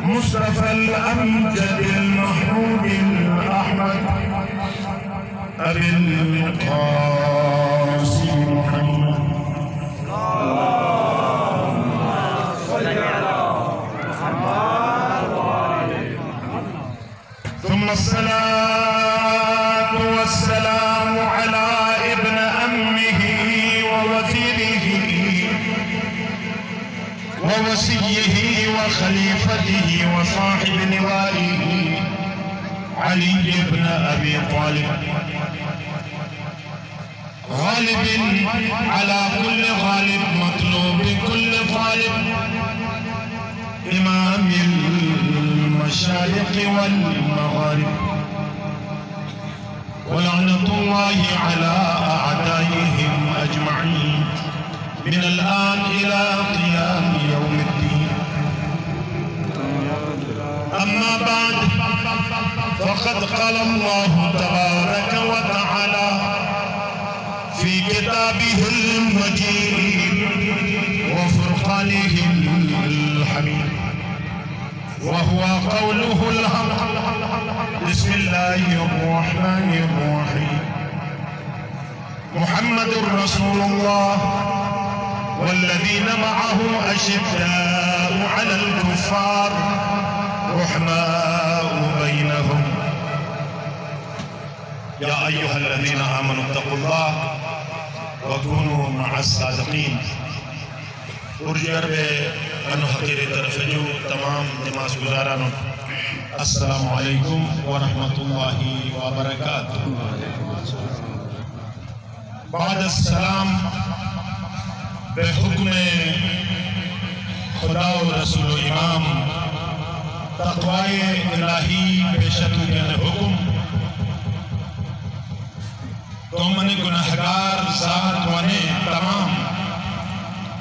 مصطفى الأمجد المحمود الأحمد أبي القاسم محمد. ثم الصلاة والسلام على ابن أمه ووزيره ووصيه وخليفته وصاحب لوائه علي بن أبي طالب، غالب على كل غالب، مطلوب كل طالب، إمام المشارق والمغارب، ولعنة الله على أعدائهم أجمعين من الآن إلى قيام يوم الدين. أما بعد، فقد قال الله تبارك وتعالى في كتابه المجيد وفرقانه الحميد، وهو قوله الحق: بسم الله الرحمن الرحيم. محمد رسول الله والذين معه أشداء على الكفار رحماء بينهم. يا أيها الذين آمنوا اتقوا الله وكونوا مع الصادقين. ارجر بے انو حقیر طرف جو تمام نماز گزارانوں السلام علیکم ورحمۃ اللہ وبرکاتہ. بعد السلام، بحکم خدا و رسول و امام تقوی الہی پیشتو کے حکم تو من گناہگار ذات وانے تمام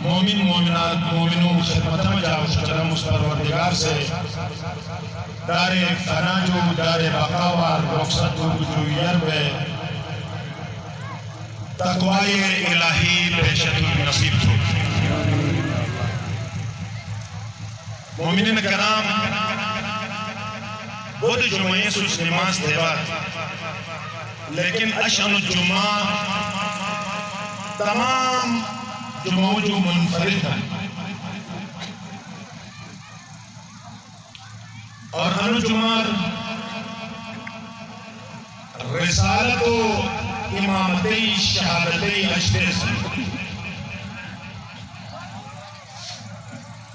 مومن مومنات مومنوں خدمت میں جاؤ شجرم اس پروردگار سے دار فنا جو دار بقاوار رخصت جو یربے تقوی الہی بحشت نصیب ہو. مومنین کرام، بود جمعی سوچ نماز دیوار، لیکن اشان الجمعہ تمام جمعوں جو منفرد ہیں، اور انو جمعہ رسالت و امامتی شہادتی اشتے سے،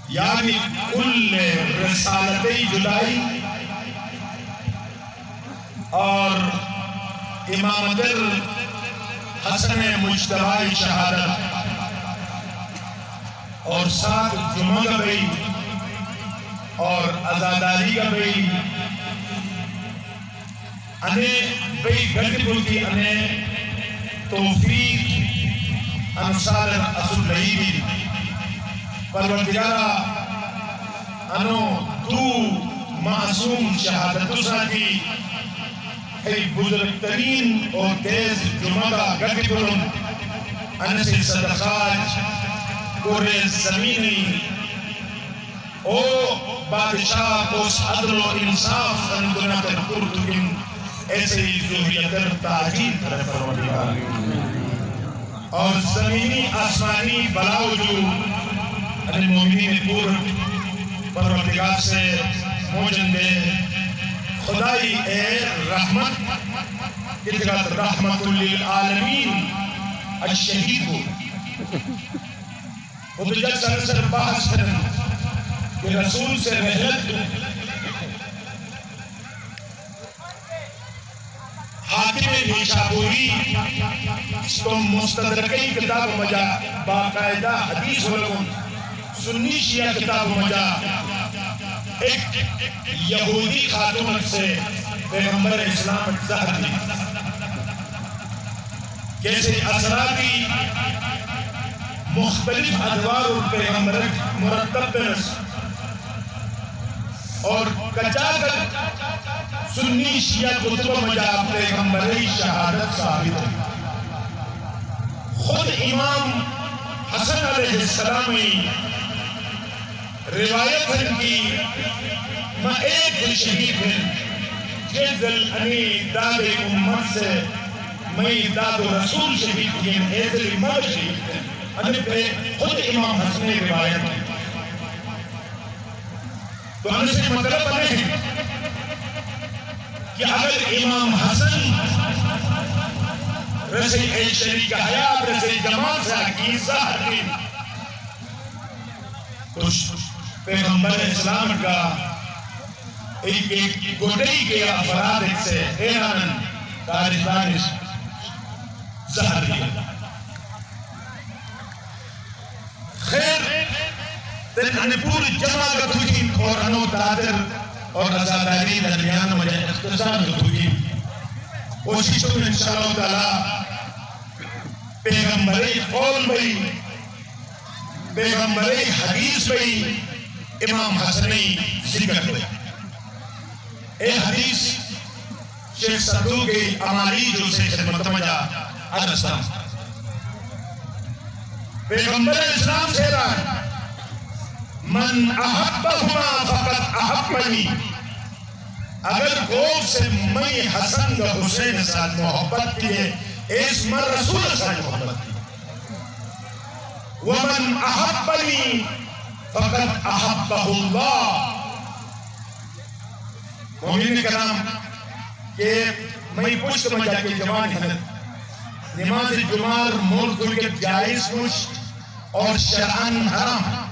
یعنی کل رسالتی جدائی اور امامت حسن مجتبائی شہادت اور ساتھ جمعہ کا بھی اور ازاداری کا بھی انہیں بھئی گھٹ بلتی انہیں توفیق انصار اصل رہی بھی پروردگارہ انو دو معصوم شہادتو ساتھی ایک بزرگ ترین اور تیز جمعہ کا گھٹ بلن انسی صدقات قرآن زمینی او بادشاہ اس عدل و انصاف اندنا تر پرتگن ایسے ہی ذہیتر تاجین طرف پروردگار اور زمینی آسمانی بلاو جو المومنین پور پروردگار سے موجن دے خدای اے رحمت اتگات رحمت للعالمین الشہید ہو. وہ تو جب سر بحث کریں کہ رسول سے رحلت حاکم نیشابوری تو مستدرکی کتاب مجا باقاعدہ حدیث ولکن سنی شیعہ کتاب مجا ایک یہودی خاتون سے پیغمبر اسلام زہر دی جیسے اثراتی مختلف ادوار پیغمبر مرتب برس اور کچا کر سنی شیعہ کتب مجا پیغمبری شہادت ثابت ہے. خود امام حسن علیہ السلامی روایت ہے کی ما ایک شہید ہے جیزل انی داد امت سے میں داد رسول شہید کیے ایزل امت شہید ہے انہیں پہ خود امام حسن نے روایت کی تو ہم سے مطلب بنے ہیں کہ اگر امام حسن رسی ای شریک حیات رسی جمال سے حقیق ظاہر کی تو پیغمبر اسلام کا ایک گوٹئی کے افراد سے ایرانن تاریخانش ظاہر کی خیر تن انہیں پوری جمع کا تجھین اور انو تادر اور ازاداری درمیان مجھے اختصار کا تجھین کوشش تو انشاءاللہ تعالی پیغمبری قول بھئی پیغمبری حدیث بھئی امام حسنی ذکر بھئی اے حدیث شیخ صدوقی عمالی جو سے خدمت مجا عرصہ پیغمبر اسلام سے رہا من احبہما فقط احبنی اگر کوئی سے میں حسن کا حسین ساتھ محبت کیے اس من رسول ساتھ محبت کیے ومن احبنی فقط احبہ اللہ مومنین کرام کہ میں پوچھتا میں جا کے جوان ہے نماز جمعہ ملک کے جائز مش اور شرعن حرام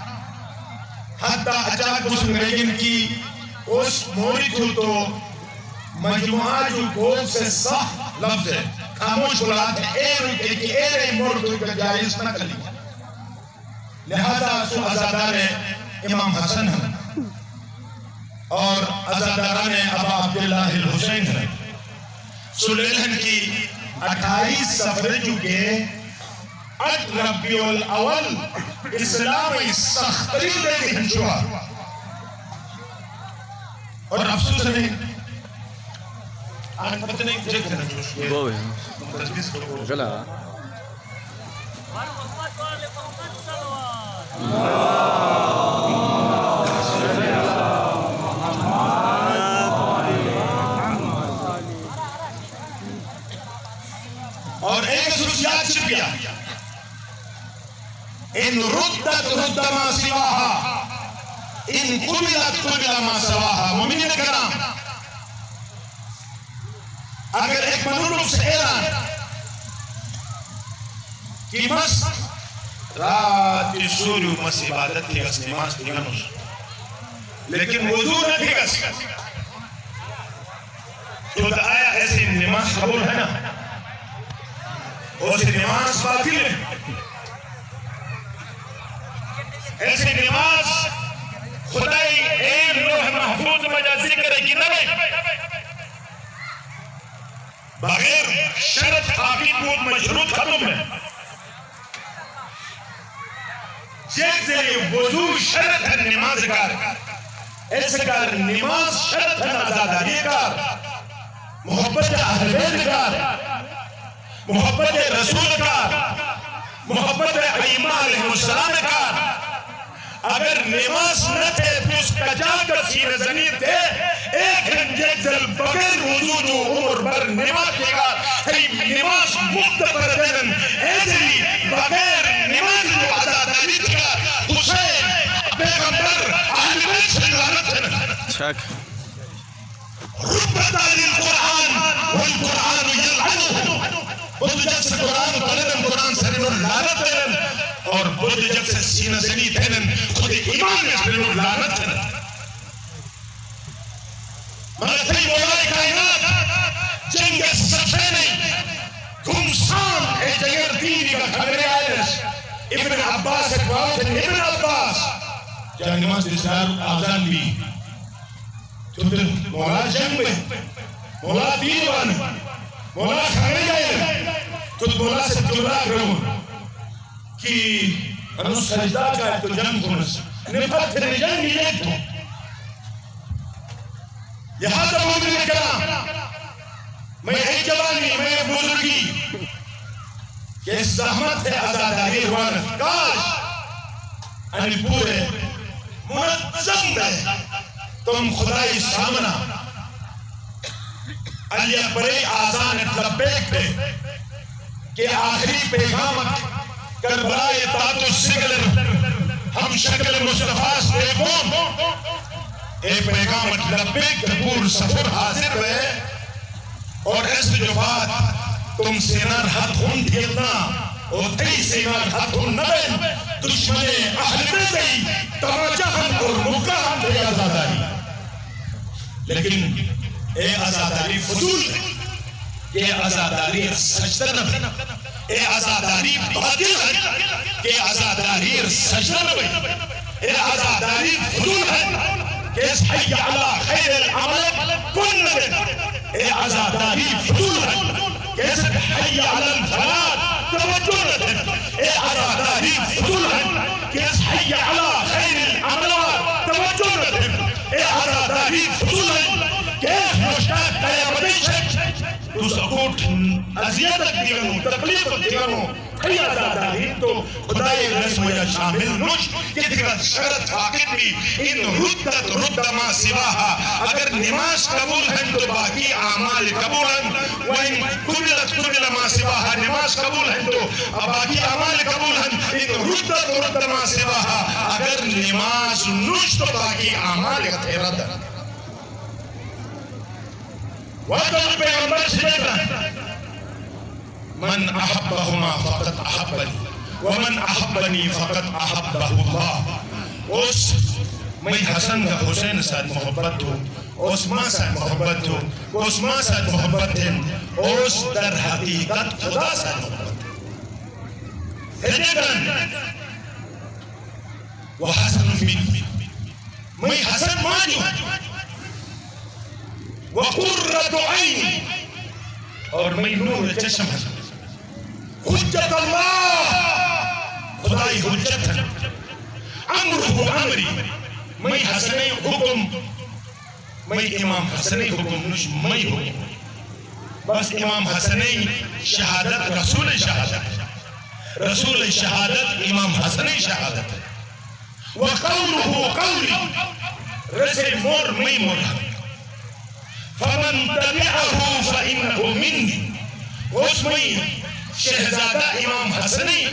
حتی اچاک اس مریجن کی اس موری تو مجموعہ جو گول سے صح لفظ ہے خاموش بلاد ہے اے رہی ملک کے جائز نہ کلی لہذا سو ازادار امام حسن ہے اور ازاداران ابا عبداللہ الحسین ہے سلیلہن کی 28 سفر چکے 8 ربیع الاول اسلامی سختری دے ہنچوا اور افسوس ہے آج پتہ نہیں جیک ہے تجویز گلا اور ایک خصوصیات چھپیا ان ردت رد ما سواہا ان قبلت قبل ما سواہا مومنین کرام اگر ایک منولوگ سے اعلان کی مس رات سوریو مس عبادت تھی گس نماز تھی گنوس لیکن وضو نہ تھی گس تو آیا ایسی نماز قبول ہے نا ایسی نماز باطل ہے ایسی نماز خدای این روح محفوظ مجا ذکر ہے کہ نبی بغیر شرط عقید بود مشروط ختم ہے جیسے وضو شرط ہے نماز کار ایسے کار نماز شرط ہے آزاداری کار محبت اہل بیت کار محبت رسول کار محبت ائمہ علیہ السلام کار اگر نماز نہ تھے تو اس کا جا کر سینہ زنی تھے ایک ہنجل بغیر وضو جو عمر بر نماز دے گا نماز مقتبر دن ایزلی بغیر نماز جو عزاداری تھے گا حسین پیغمبر اہل بیت سے لعنت ہے رب تعلیم قرآن والقرآن یلعنہ بدھ جب سے قرآن پڑھن قرآن سرین لعنت ہے اور بدھ جب سے سینہ زنی تھینن خود ایمان میں سرین لعنت ہے مگر تھی مولا کائنات جنگ سفینے گمسان اے جگر دینی کا خبر آئیس ابن عباس اکبار ابن عباس جنگ نماز اسلام آزان بھی تو پھر مولا جنگ میں مولا دیوان مولا کھانے جائے تو مولا سے جبرا کروں کہ انہوں سجدہ کا ہے تو جنگ کنس نفت پھر جنگ یہ تو لہذا مومن کرام میں ایک جوانی میں ایک بزرگی کہ اس زحمت ہے آزاداری روانت کاش انہی پورے منظم ہے تم خدای سامنا علی اکبری آزان لبیک دے کہ آخری پیغامت کربلائے تاتو سگلر ہم شکل مصطفیٰ سے کون اے پیغامت لبیک پور سفر حاضر ہے اور اس جو بات تم سینار حد ہون دیلنا اور تھی سینار حد ہون نبین دشمن اہل بیتی تراجہن اور مکہن دے آزاداری لیکن اے آزاداری فضول ہے یہ آزاداری سجدہ نبی اے آزاداری باطل ہے کہ آزاداری سجدہ نبی اے آزاداری فضول ہے کہ اس حی علی خیر العمل کن نبی اے آزاداری فضول ہے کہ اس حی علی الفلاح توجہ نبی اے آزاداری فضول ہے کہ اس حی علی خیر العمل توجہ نبی اے آزاداری فضول ہے کہ اس مشتاق قیامتی شک تو سکوٹ عذیت دیگروں تکلیف دیگروں کئی آزاداری تو خدای رسم یا شامل نوش کہ دیگر شرط فاقد بھی ان ردت رد ما سواہا اگر نماز قبول ہیں تو باقی اعمال قبول ہیں وَإِن قُبِلَتْ قُبِلَ مَا سِوَاهَا نماز قبول ہیں تو باقی اعمال قبول ہیں ان ردت رد ما سواہا اگر نماز نوش تو باقی اعمال رد ہیں وَقَلْ پیغمبر سے دیکھا من احبہما فقط احبنی ومن احبنی فقط احبہ اللہ اس میں حسن کا حسین ساتھ محبت ہوں اس ماں ساتھ محبت ہوں اس ماں ساتھ محبت ہیں اس در حقیقت خدا ساتھ محبت ہے دیکھن وہ حسن منی میں حسن مانی وَقُرَّةُ عَيْنِ اور میں نور چشم ہے حجت اللہ خدای حجت ہے امرہ امری میں حسن حکم میں امام حسن حکم نش میں حکم بس امام حسن شہادت رسول شہادت رسول شہادت امام حسن شہادت ہے وَقَوْلُهُ قَوْلِ رسے مور میں مور فمن تبعه فإنه مني اس میں شہزادہ امام حسنی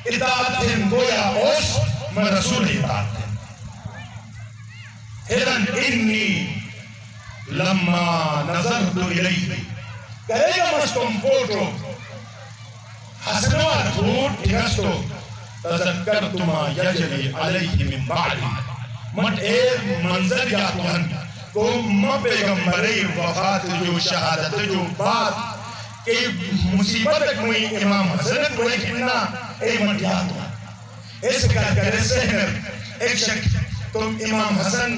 اطاعت ہیں گویا اس میں رسول اطاعت ہیں ہرن انی لما نظرت الیہ کہے گا مستم پوٹو حسنوار پوٹ ٹھگستو تذکرت ما یجری علیہ من بعدی مٹ اے منظر یا توہن کو پیغمبری وفات جو شہادت جو بات کہ مصیبت میں امام حسن کو ایکنا اے مٹیات ہوا اس کا کرے سہر ایک شک تم امام حسن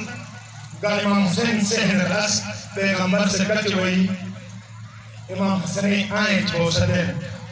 کا امام حسین سہر رس پیغمبر سے کچھ ہوئی امام حسن آئیں چھوسا دے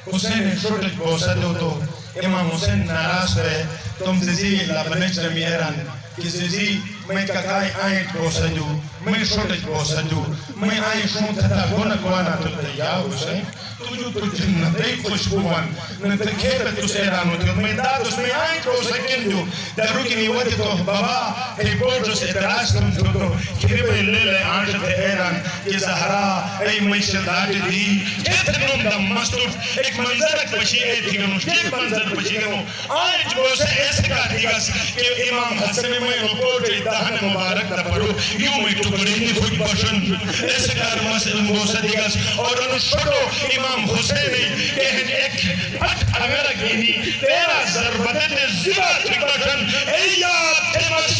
حسین شرط چھوسا دو تو امام حسین ناراض ہوئے تم زیزی لبنچ رمیران کہ زیزی میں ککائی آئیں چھوسا دو میں شرط چھوسا دو میں آئیں شون تھا گونا گوانا تو یا حسین تجھو تو جنتی خوشبوان نتکے پہ تو سیران ہوتی ہوں میں داد اس میں آئیں چھوسا کن دو درو کی نیوٹی تو بابا ہے بول جو سے اعتراض کم جو تو کھربے لے لے آنشت ایران یہ زہرا ای میشت آج دی کہتے نم دم مستوٹ ایک منظر ایک بچی اے دیگنو ایک منظر بچی گنو آئیں چھوسا ایسے کا دیگس کہ امام حسن میں رپورٹ دہن مبارک دا پڑھو یوں میں ٹکڑی نہیں ہوئی باشن ایسے کار مسلم بوسا دیگس اور انو شڑو امام حسین کہن ایک پھٹ اگر گینی تیرا ضربتت زبا تھی باشن ایات تیمس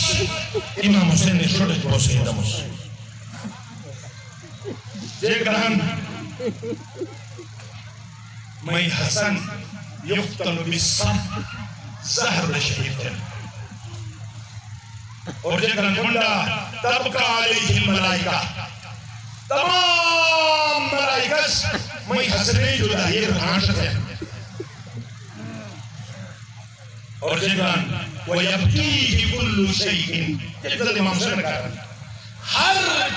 امام حسین نے شڑو بوسے دمس دیکھ رہن میں حسن یفتل بسم زہر شہید ہے اور جگرن منڈا تبقى علیہ الملائکہ تمام ملائکس میں حسنی جو دہیر رانشت ہے اور جگرن وَيَبْكِيهِ كُلُّ شَيْءٍ جگرن امام حسن نے کہا ہر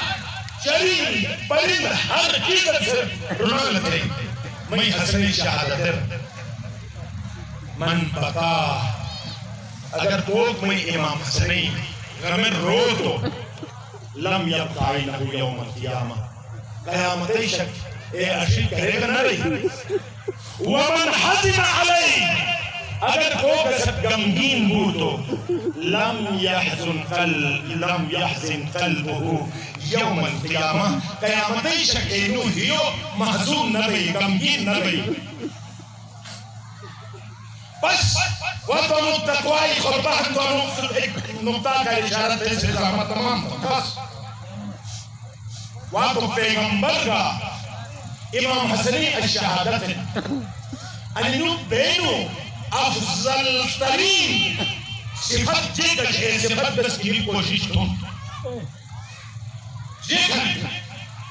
چرین پرند ہر چیزت سے رنالت ہے میں حسنی شہادت ہے من بقا اگر توق میں امام حسنی غم رو تو لم یبقى عینہ یوم القیامہ قیامت شک اے عشی کرے گا نہ رہی ومن حزن علی اگر ہوگا سب غمگین ہو تو لم يحزن قلبه یوم القیامہ قیامت شک اے نو ہیو محزون نہ رہی غمگین نہ رہی بس وطن التقوائی خطبہ تو ایک نقطہ کا اشارہ ہے سے زحمت تمام بس واتو پیغمبر کا امام حسنی الشہادت ہے انہوں بینو افضل ترین صفت جے کچھے صفت بس کی کوشش تم جے کچھے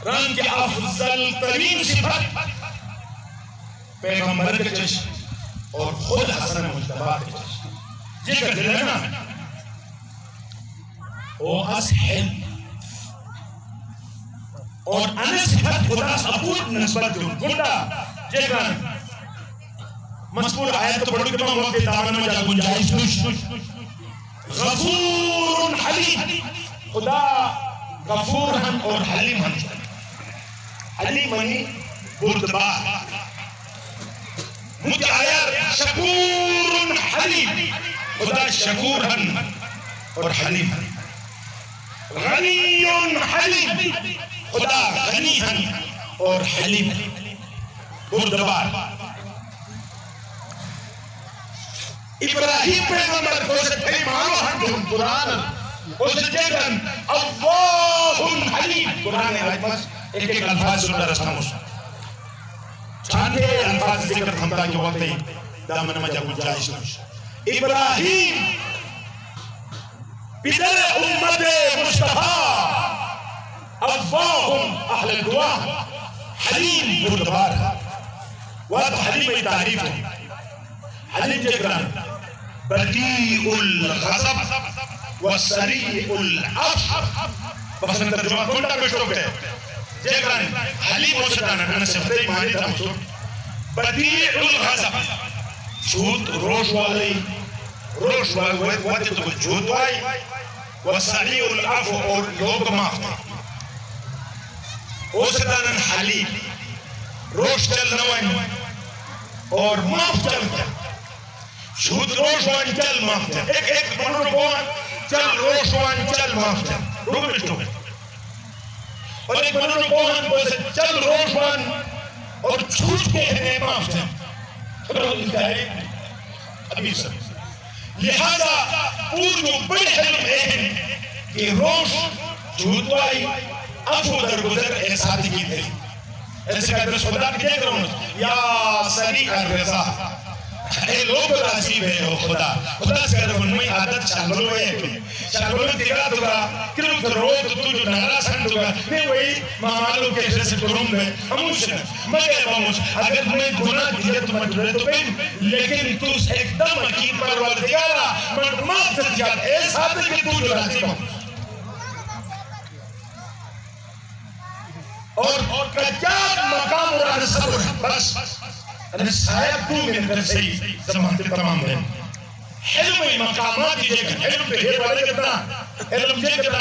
رنگ افضل ترین صفت پیغمبر کے چشم اور خود حسن مجتبہ کے چشم جے کچھے لینا او اس حلم اور انس صفت خدا سپورٹ نسبت جو گنڈا جیگان مذکور آیت تو پڑھو کہ میں وقت دعوان میں جا گنجائش غفور حلیم خدا غفور ہم اور حلیم ہم حلیم ہنی بردبار متعیر شکور حلیم خدا شکور ہم اور حلیم غنی حلیم خدا غنی ہن اور حلیم بردبار ابراہیم پیغمبر کو سے کئی مانو ہن جو قرآن کو سے جیدن اللہ حلیم قرآن آیت بس ایک ایک الفاظ سننا رسنا موسیٰ چاندے الفاظ ذکر ہمتا کے وقت دامن مجا گنجائش نوش ابراہیم پدر امت مصطفیٰ افواہم اہل دعا حلیم بردبار وہاں حلیم ای تعریف ہے حلیم جگران بدیع الغضب وسریع العفو بسن ترجمہ کنڈا بیشتو گئے جگران حلیم ہو سکانا نانا سفتے مانی تھا مصور بدیع الغضب جھوت روش والی وقت تو جھوت وائی وسریع العفو اور لوگ معاف تھے اوسدانن حلیم روش چل نوائن اور معاف چل کر شہود روش وائن چل معاف چل ایک بنو بوان چل روش وائن چل معاف چل روح مشتو ہے اور ایک بنو بوان بولے چل روش وائن اور چھوٹ کے ہیں معاف چل روح انتا ہے ابھی سب لہذا پورو بڑے حلم اہم کہ روش جھوٹ وائی افو در گزر احساتی کی تھی ایسے کہتے ہیں خدا کی دیکھ رہا ہوں یا سریع الرضا اے لوگ راضی ہے خدا خدا سے کہتے ہیں میں عادت شاملو ہے شاملو تیرا دوگا کلو کر رو تو جو نہرا سن دوگا میں وہی معاملوں کے حصے سے کروں میں ہموش ہے مگر ہموش اگر میں گناہ دیا تو میں دورے تو پہن لیکن تو ایک دم عقید پروردگارا میں معاف کر دیا ایسا ہے کہ تو جو راضی ہوں اور کجاد مقام اور صبر بس صاحب تو میں کر صحیح زمانتے تمام دیں حلم مقامات کی جگہ حلم پہ ہیر والے کتنا حلم جے کتنا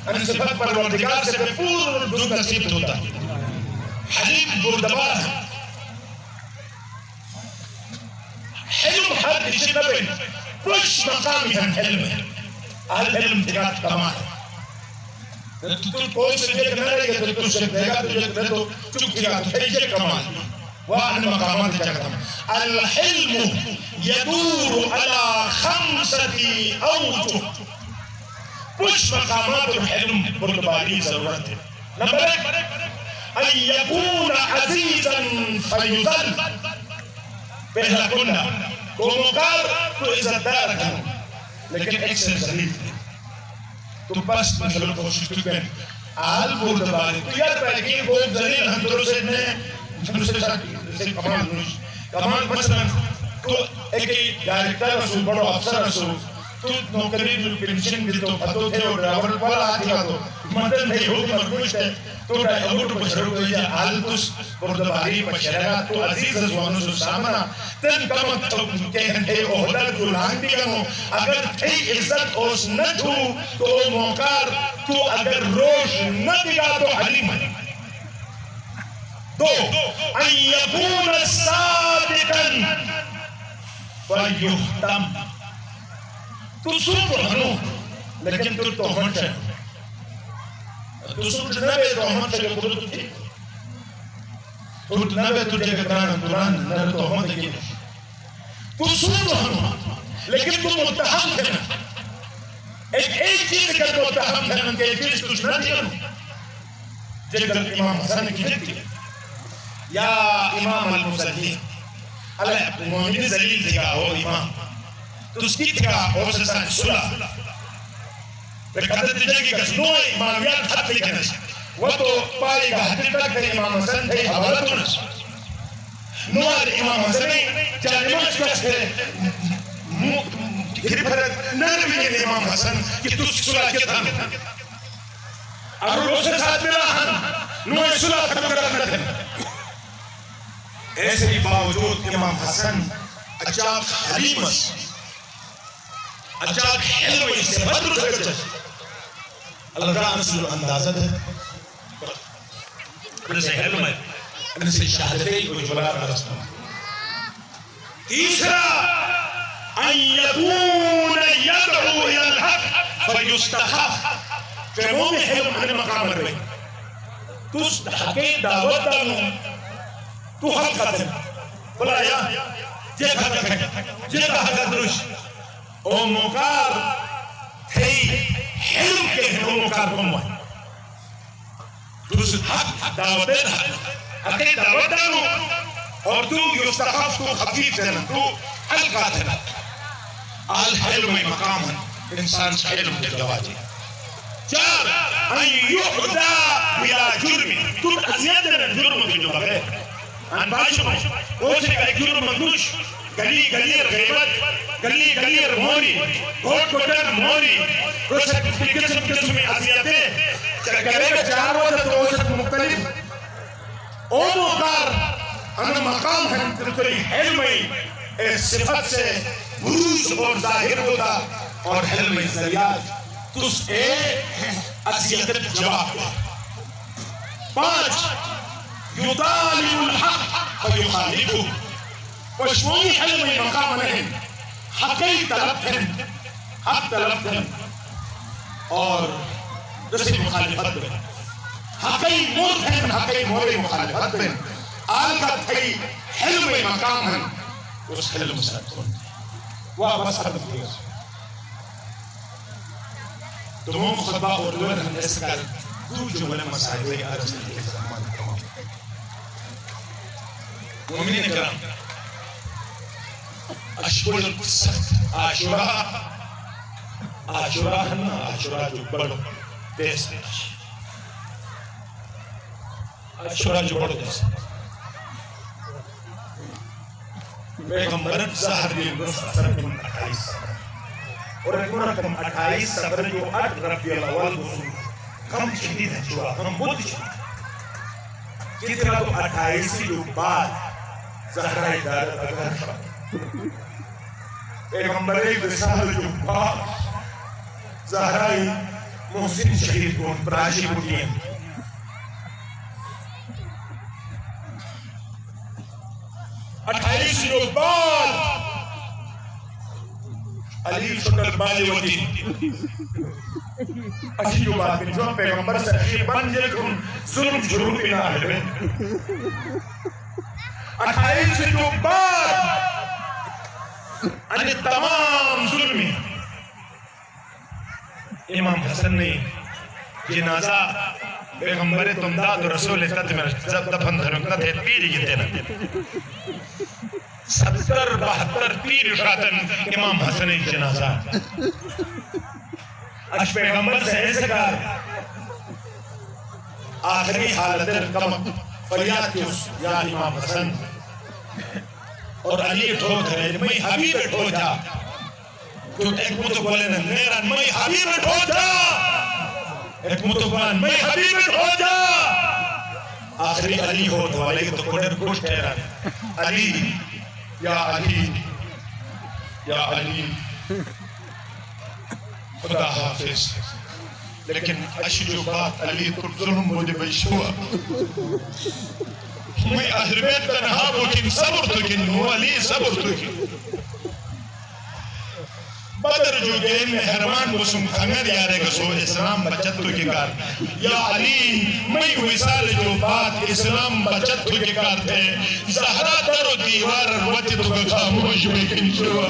ان صفت پروردگار سے پور دود نصیب ہوتا حلیم بردبار حلم ہر کسی نبی کچھ مقامی ہم حلم ہے اہل حلم تکات کمال تو کوئی سے دیکھ نہ رہے گا تو سے دے گا تو جب تو چک گیا تو یہ کمال وان مقامات جگہ الحلم يدور على 5 اوجه کچھ مقامات الحلم بردباری ضرورت ہے نمبر 1 ان يكون عزيزا فيذل پہلا کنڈا کو مقار تو عزت دار رکھنا لیکن ایک سے ذلیل تو بس مثلا کوشش تو کریں آل بردباری تو یاد پہلے کہ وہ ذلیل ہم درست نے درست سے کمال مثلا تو ایک ڈائریکٹر رسول بڑو افسر رسول تو نوکری جو پینشن بھی تو پتو تھے اور ڈرائیور والا آتی گا تو مدن ہے حکمت گوشت ہے تو ڈائیور کو پچھڑو گئی ہے آلتوس بردباری پچھڑا تو عزیز ازوانو سو سامنا تن کمک تو کہن تھے اوہدر جو لانگ دیگنو اگر تھی عزت اوس نہ تھو تو موقار تو اگر روش نہ دیگا تو حلیم ہے دو ان یکون صادقاً ویحتم تو سوچ ہنو لیکن تو تومن ہے تو سوچ نہ بے تومن سے قدرت تھی تو نہ بے تجھے گتران دوران نہ تومن کی تو سوچ ہنو لیکن تو متحم تھے ایک چیز کا متحم تھے کہ ایک چیز تجھ نہ تھی جگہ امام حسن کی جگہ یا امام المسلی علیہ مومن زلیل تھا وہ امام تو اس کی تھا وہ سسان سلا لکھتے تجھے کہ کس نوع امامیات حد لکھنے سے وہ تو پائی گا حدی تک کہ امام حسن تھے حوالتوں سے نوع امام حسنی جانماش کس تھے گھری بھرت نرمی امام حسن کہ تو سلا کے تھا اور وہ سے ساتھ ملا ہم نوع سلا ختم کرنا تھے ایسے ہی باوجود امام حسن اچاک حلیمس اچاک حلوی سے بدر سکچس اللہ کا انسل اندازت ہے انسے حلوی انسے شہدتی اجولا رسول تیسرا ان یکون یدعو الى الحق فیستخف کہ وہ بھی حلم ہنے مقام رہے تو اس حقی دعوت دانو تو حق خاتم بلا یا جے کا حق دروش او موقار تھی حلم کے ہیں او موقار کم ہوئے تو اس حق دعوت حقی دعوت دانو اور تو یستخف تو خفیف ہے تو حلقات ہے آل حلم مقام ہے انسان سے حلم دل گواجی چار ان یعدا بلا جرمی تو عزیت ہے جرم کی جو بغیر ان باشو وہ سے ایک جرم مندوش گلی گلیر غیبت گلی گلیر موری گھوٹ گھوٹر موری روسے قسم قسم میں عذیتیں گلے کے چار وقت تو وہ سے مختلف او موقار ان مقام ہے تلتری حلمی صفت سے بروز اور ظاہر ہوتا اور حلمی ذریعات تو اس عذیت جواب دے پانچ یطالب الحق فیخالفو وشموی حلمی مقام نہیں حقی طلب تھے حق طلب تھے اور رسی مخالفت میں حقی مور تھے حقی موری مخالفت میں آلکہ تھی حلمی مقام ہے اس حلم سے کون وہ بس حد کیا تمام خطبہ اور لور ہم اس کا دو جملے مسائل عرض کے زمان تمام مومنین کرام اشکر سخت عاشورہ ہننا عاشورہ جو بڑو دیس دیش عاشورہ جو بڑو دیس پیغمبرت ظاہر دین سفر من 28 اور ایک رقم 28 سفر جو 8 ربی الاول کم شدید ہے چھوڑا ہم بہت شدید کتنا تو 28 جو بعد زہرہ دارت اگر پیغمبر وصال جو بعد زہرہ محسن شہید کو پراشی بٹھیں اٹھائیس جو بعد علی شکر بالی ودین اچھی جو بات ہے جو پیغمبر سے اخیر بن جائے تو ظلم شروع کی نہ ہے اٹھائیس جو بعد ان تمام ظلمی امام حسن نے جنازہ پیغمبر تمداد رسول اکتت میں دفن دھرم تھے پیری کی دینا 70-72 تیر شاتن امام حسن جنازہ اش پیغمبر سے ایسے کہا آخری حالت کم فریاد کی اس یا امام حسن اور علی ٹھوک ہے میں حبیب ٹھوک جا تو ایک متقولن نیران میں حبیبت ہو جا ایک متقولن میں حبیبت ہو جا آخری علی ہو تو علی تو کڑر خوش ٹھہران علی یا علی خدا حافظ لیکن اشی جو بات علی تو ظلم مجھے بیشوا میں اہل بیت تنہا بکن صبر تو کن ہوں علی صبر تو کن بدر جو گئن میں حرمان بسم خنگر یارے گا سو اسلام بچت تو کی کار یا علی میں وصال جو بات اسلام بچت تو کی کار تھے زہرہ در و دیوار وچ تو خاموش بکن شوا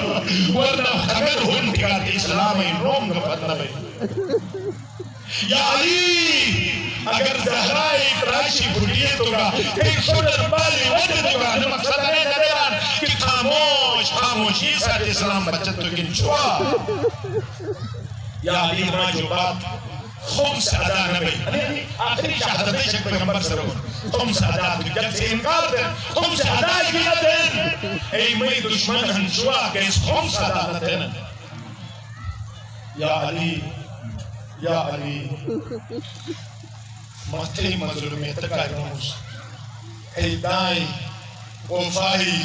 ورنہ خنگر ہون کی کار اسلام ہی روم کا فتنہ بھئی یا علی اگر زہرہ ایک راشی بھٹیے تو گا ایک شدر بالی وجہ تو گا مقصد نہیں دیران کہ خاموشی ساتھ اسلام بچت تو کن چھوا یا علی ماں جو بات خمس ادا نبی آخری شہادت شک پیغمبر سرون خمس ادا جب سے انکار دیں خمس ادا کی نہ دیں اے میں دشمن ہن چھوا کہ اس خمس ادا نہ دیں یا علی ماتھے مظلومی تکائی نوز اے دائیں اوفائی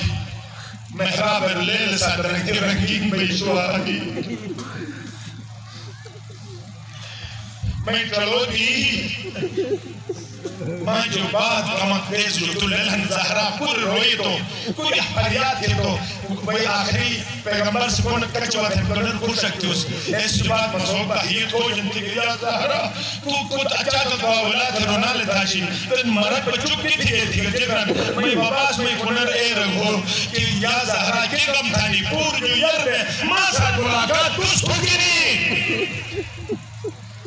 محراب اللیل ساتھ رنگین بیشوا علی میں چلو دی ماں جو بات کمک دیز جو تو للہن زہرہ پور روئی تو کوئی حریات تھی تو بھئی آخری پیغمبر سے کون کچوات ہے کنر کھو سکتی اس اس جو بات مصوبہ ہی تو جنتی کہ یا زہرہ تو کچھ اچھا تو دعا اولاد رونا لیتاشی تن مرد پر چکی تھی کہ جگران میں باباس میں کنر اے رہو کہ یا زہرہ کے کم تھانی پور جو یر میں ماں ساتھ ملاقات دوست ہو گری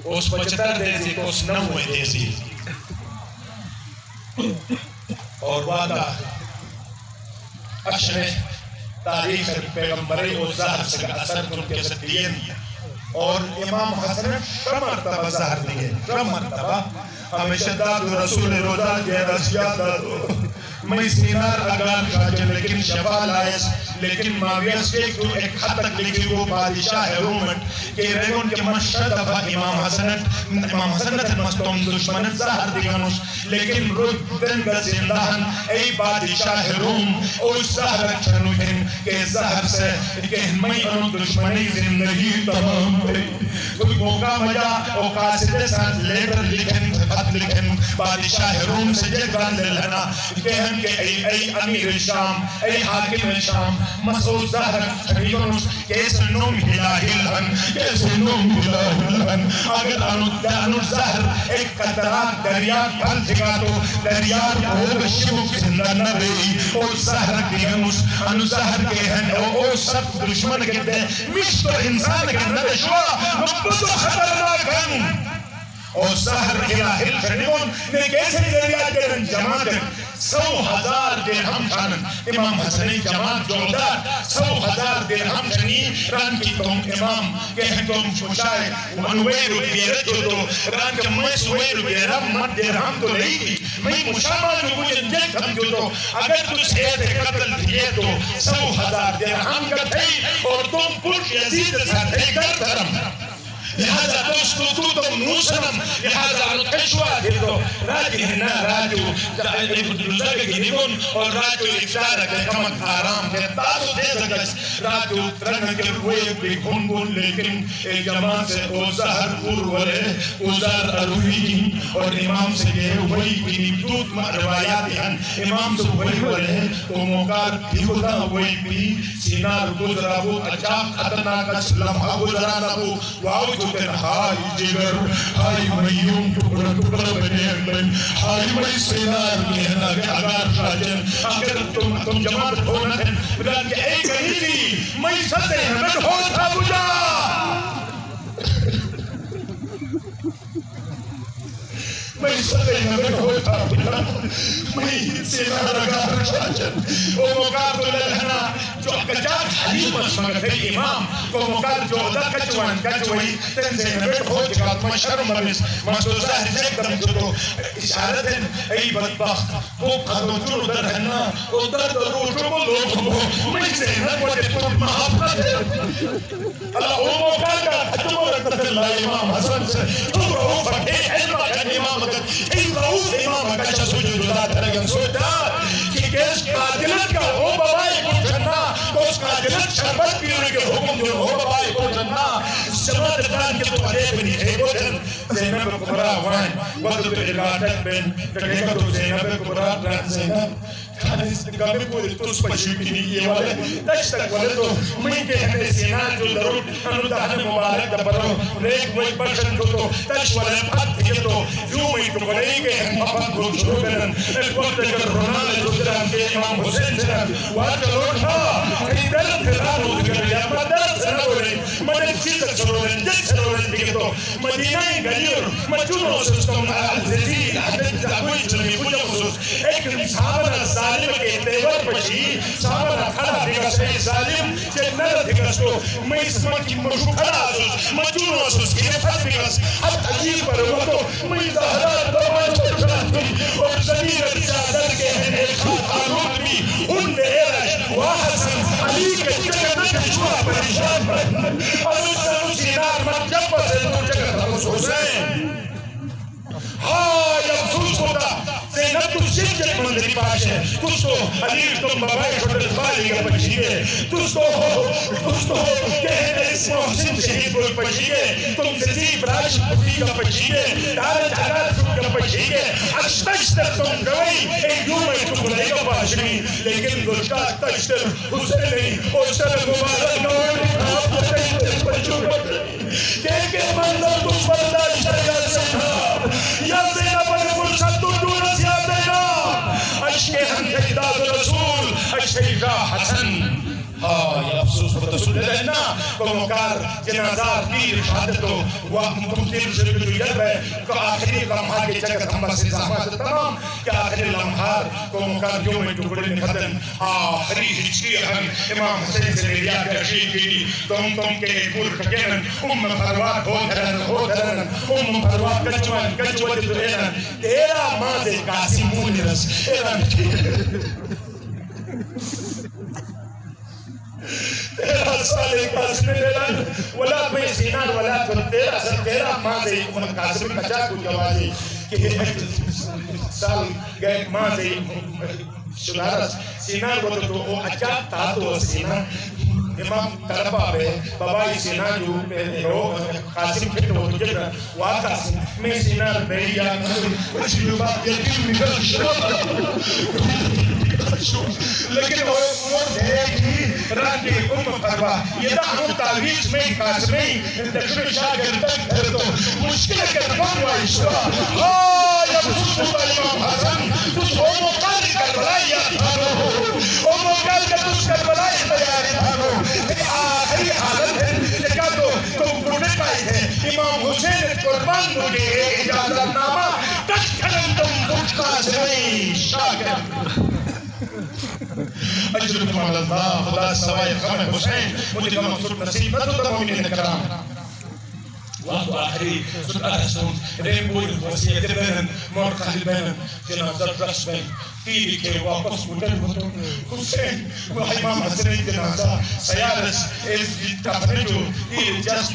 اس پچتر دیزی کو اس نموے دیزی اور وعدہ اشر تاریخ پیغمبری و ظاہر سے اثر تن کے صدیین اور امام حسن مرتبہ ظاہر دیئے مرتبہ ہمیشہ دادو رسول روزہ کے رسیات دادو میں سینار اگار خاجن لیکن شفا لائس لیکن ماویس کے تو ایک خط تک لکھی وہ بادشاہ رومت کہ ریگون کے مشہد دفع امام حسنت مستوم دشمنت ظاہر دیگنوس لیکن رود دن کا زندہن اے بادشاہ روم اس ظاہر چنوہن کہ ظاہر سے کہ میں انو دشمنی زندگی تمام تھی کوئی موقع مجا او قاسد ساتھ لیٹر لکھن خط لکھن بادشاہ روم سے جگران للہنا کہن کہ اے امیر شام اے حاکم شام مسعود ظاہر چنیونس کیسے نوم ہلاہلہن کیسے نوم ہلاہلہن اگر انو ظاہر ایک قطرات دریار پھل تھگا تو دریار کو شبک زندہ نہ رہی اور ظاہر کہنس انو ظاہر کہن او سب دشمن کہتے ہیں مشت انسان کہنا دشوا نبتو خطرناک ہن اور ظاہر الہل چنیون نے کیسے دریار کرن جماعت 100,000 درہم شانن امام حسنی جماعت جوڑدار 100,000 درہم شنی ران کی تم امام کہیں تم شوشائے منویر بیرت جو تو ران کے میں سویر بیرم مد درہم تو نہیں تھی میں مشامہ جو مجھے جنگ ہم جو تو اگر تو سید قتل دیئے تو 100,000 درہم کا تھی اور تم پوچھ یزید ساتھ کر دھرم لہذا دوستو تو تم نوسنم لہذا انو تشوا دے تو راجی ہننا راجو لزگ گنیون اور راجو افطار کے کمک آرام کے تاتو دے سکس راجو ترنگ کے ہوئے بھی گھنگون لیکن ایک جماعت سے او ظاہر پور ولے اوزار اروہی اور امام سے یہ ہوئی بھی دوت روایات ہیں امام سے ہوئی ولے تو موقار بھی ہوتا ہوئی بھی سینار گزرابو اچاق خطرناک لمحہ گزرانابو واؤ تن ہائی جگر ہائی میوم ٹکڑا ٹکڑا بنے اگلن ہائی مئی سینار کہنا کہ اگر راجن اگر تم جماعت ہونا تھے بلان کہ ایک ہی مئی ستے ہمیں ہو تھا بجا میں سدین میں ہوتا میں سینا رگار شاچن او مقابل لنا جو کجاک حلیم اسمگت ہے امام کو مقابل جو دا کجوان کجوئی تنزین بیٹ ہو جگات ما شرم بس ما سوزا ہجک دم جدو اشارت ہے ای بدبخت کو قدو جنو در ہنا او در روچو لوگ ہو میں سینا مجھے تو محبت ہے اللہ او مقابل کا حجم رکھت اللہ امام حسن سے تو رو فتح علمہ کن امام کن ای روز امام کن شسو جو جدا ترگن سودا کہ کس قاتلت کا او بابائی کو جنہ اس قاتلت شربت پیونے کے حکم جو او بابائی کو جنہ سمات دان کے تو علیہ بنی حیبوتن زینب کبرا وائن وقت الادت بن کہنے تو زینب کبرا ران زینب گامے پوری توس پشی بھی یہ والے تش تک والے تو میں کے ہمیں سینا جو ضرور انو دہن مبارک دبرو ریک وہی پرشن جو تو تش والے پت یہ تو یوں میں تو بڑے گئے ہم اپن کو شروع کرن ایک وقت اگر رونال جو دران کے امام حسین سران وہاں چلو تھا کئی درد دلان ہو گئے یا مدد سنو رہے مدد چیزت سنو رہے جت سنو رہے دیکھے تو مدینہ گلیور مجنوں سستم الزیزین حدد دعوی جنمی بجا خصوص ایک صحابہ ظالم کے تیور پشی صحابہ کھڑا دیگا صحیح ظالم سے نر دیگا سو میں اسمان کی مشو کھڑا آسوس مجنوں آسوس کی نفت دیگا حد عجیب پر وقتو میں ظاہرات دوان کو چلات ہوئی اور زمین رجادر کے ہیں ایک خانون بھی ان میں ایرش وحسن علی کے جگہ نکشوا پریشان پر اور اس سینار من جب پر سے دو جگہ تھا حسین ہاں یا افسوس ہوتا زینب تو شجت مندری پاش ہے تُس تو علی تم بابائی چھوٹر بالی کا پچھیے تُس تو کہنے اس محسن شہید بول پچھیے تم زیب راش پتی کا پچھیے دارت حلال خود کا پچھیے اشتشتر تم گوئی ایک یوں میں تم بلائی کا پاشنی لیکن گلشا اشتشتر حسین نہیں اور شرم مبارک نوان آپ پتشتر پچھو کہ منظر تم برداشت یا زینب یا زینب اگر مرشد تم دون سیادینا اشکے ہم جداد رسول اشکہ حسن یا افسوس بتسول رہنا کو مکار جنازار پیر شہادتو ومتمثل شرک جو یلب ہے کہ آخری لمحات کے چکت ہم بس زحمات تمام کہ آخری لمحات کو مکار جو میں ٹکڑے میں ختم آخری ہچکی ہم امام حسین سے لیا کے رشید گیری تم کے پور کھگینن پروات ہو دھرن پروات کچوان دھرن تیرا ماضی قاسم مونی رس تیرا سالے قاسم لیلان ولا میں سینان ولا تیرا سر تیرا ماضی قاسم کچا کو جوازی کہ سال گئے ماضی شلارس سینان کو تو اچھا تا تو سینان امام طلبہ بے بابائی سینان جو قاسم پھٹ ہو جب واقعی میں سینان بے یا کچھ بات یقین نکل شروع لیکن وہ دیکھی رنگی پروا یہ دا ہم تعویز میں قاسمی دکھر شاگر تک گھر تو مشکل کر بنوا اشتوا یا بسوس امام حسن تس او موقع کر بلائی تھانو او موقع تس کر بلائی تیاری تھانو آخری حالت ہے لکھا تو تم پروڈے پائی ہے امام حسین قربان مجھے اجازت نامہ تک کرن تم بچھا سوئی شاگر اجرکم اللہ خدا سوائے غم حسین مجھے غم سر نصیب نہ تو مومنین کرام وقت آخری سر ارسون ریمبوئی وسیعت بینن مورقہ بینن جنازہ رقص بین تیری کے واپس مدل ہوتو حسین وہ امام حسن جنازہ سیارس ایز کافنے جو تیر جس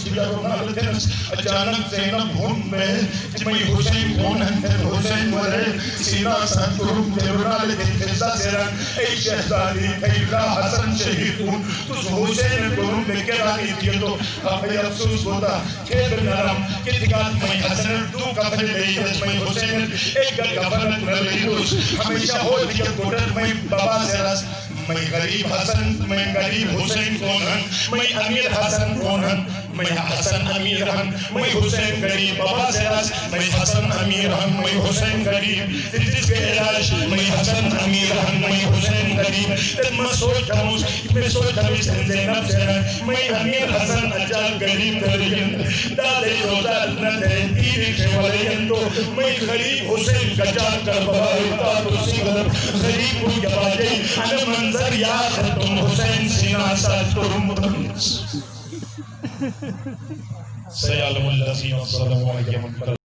بجا رونال تنس اچانک زینب ہون میں جمعی حسین ہون ہنکر حسین ورے سینہ سانتورم تیرونال تنفزہ سیران ای شہزادی تیرہ حسن شہید ہون تس حسین گرم بکرانی دیئے تو کافی افسوس ہوتا کھیب نرم کتگات میں حسن دو کافنے لئی میں حسین ایک گفنت نلے ہمیشہ ہو دیا گوڑر میں بابا زیراز میں غریب حسن میں غریب حسین کون ہن میں امیر حسن کون ہن میں حسن امیر ہن میں حسین غریب بابا زیراز میں حسن امیر ہن میں حسین غریب جس کے علاج میں حسن امیر ہن میں حسین غریب کریم میں سوچتا ہوں زینب سے میں امیر حسن اجال قریب ترین دادے روزہ نتے تیری خیولین تو میں غریب حسین گجال کربلائی تاتو سیغر غریب کو جباجی انا منظر یاد ہے تم حسین سینہ ساتھ ترم سیعلم الذین صلوا علیہ وسلم